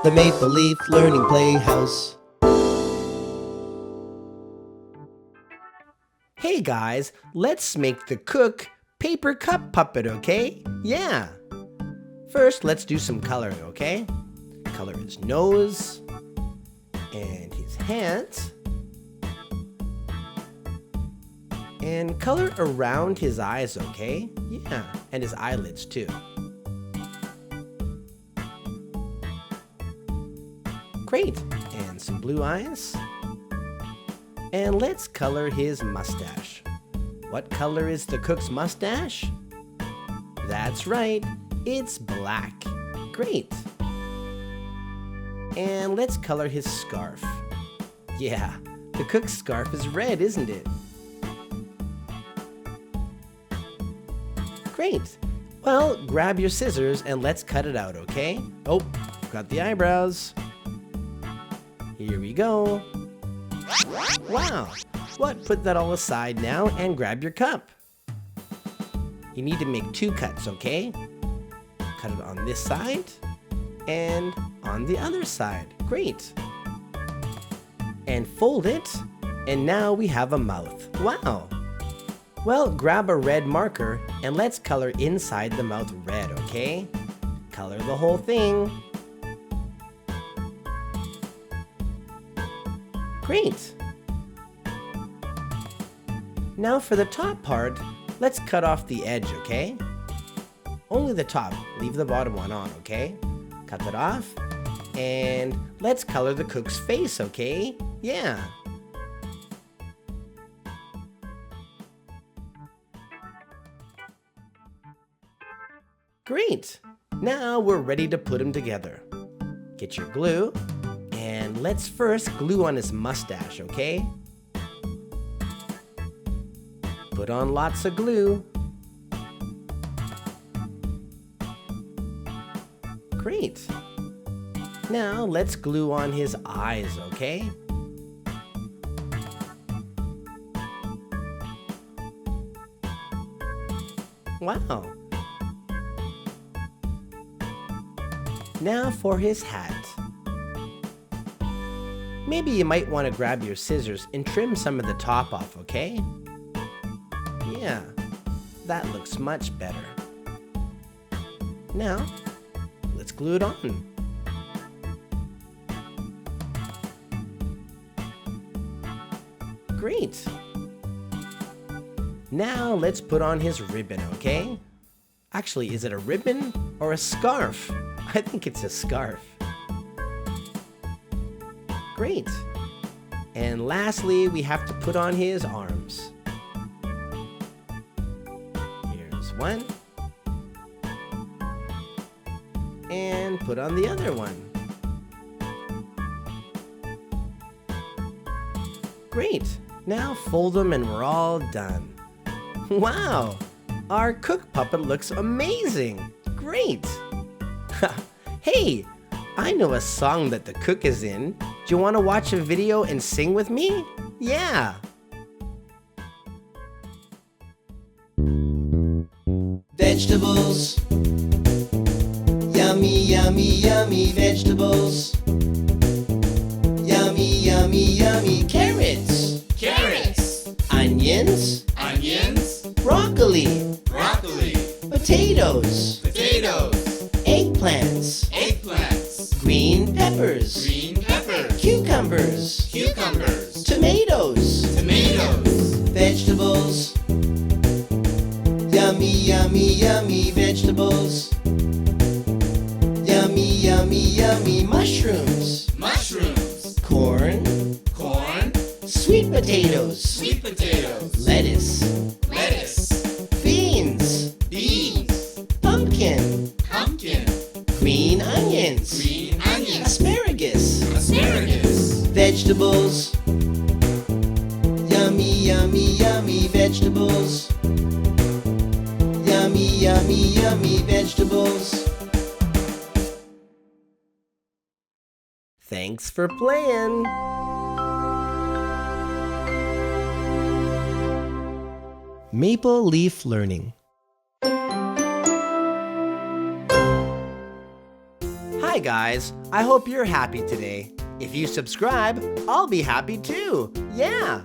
the Maple Leaf Learning Playhouse. Hey guys, let's make the cook paper cup puppet, okay? Yeah. First, let's do some coloring, okay? Color his nose and his hands. And color around his eyes, okay? Yeah, and his eyelids too. Great, and some blue eyes. And let's color his mustache. What color is the cook's mustache? That's right, it's black. Great. And let's color his scarf. Yeah, the cook's scarf is red, isn't it? Great. Well, grab your scissors and let's cut it out, okay? Oh, got the eyebrows. Here we go. Wow. What? Put that all aside now and grab your cup. You need to make 2 cuts, okay? Cut it on this side and on the other side. Great. And fold it, and now we have a mouth. Wow. Well, grab a red marker and let's color inside the mouth red, okay? Color the whole thing. Great. Now for the top part, let's cut off the edge, okay? Only the top, leave the bottom one on, okay? Cut that off, and let's color the cook's face, okay? Yeah. Great! Now we're ready to put them together. Get your glue, and let's first glue on his mustache, okay? Put on lots of glue. Great! Now let's glue on his eyes, okay? Wow! Now for his hat. Maybe you might want to grab your scissors and trim some of the top off, okay? Yeah, that looks much better. Now, let's glue it on. Great! Now let's put on his ribbon, okay? Actually, is it a ribbon or a scarf? I think it's a scarf. Great. And lastly, we have to put on his arms. Here's one. And put on the other one. Great. Now fold them and we're all done. Wow! Our cook puppet looks amazing. Great. Hey, I know a song that the cook is in. Do you want to watch a video and sing with me? Yeah. Vegetables. Yummy, yummy, yummy vegetables. Yummy, yummy, yummy carrots. Carrots. Onions. Onions. Broccoli. Broccoli. Potatoes. Potatoes. Eggplants. Eggplants. Green peppers. Green peppers. Cucumbers. Cucumbers. Tomatoes. Tomatoes. Vegetables. Yummy, yummy, yummy vegetables. Yummy, yummy, yummy mushrooms. Mushrooms. Corn. Corn. Sweet potatoes. Sweet potatoes. Lettuce. Lettuce. Beans. Beans. Pumpkin. Pumpkin. Green onions. Green onions. Asparagus. Asparagus. Vegetables. Yummy, yummy, yummy vegetables. Yummy, yummy, yummy vegetables. Thanks for playing. Maple Leaf Learning. Hi guys, I hope you're happy today. If you subscribe, I'll be happy too. Yeah!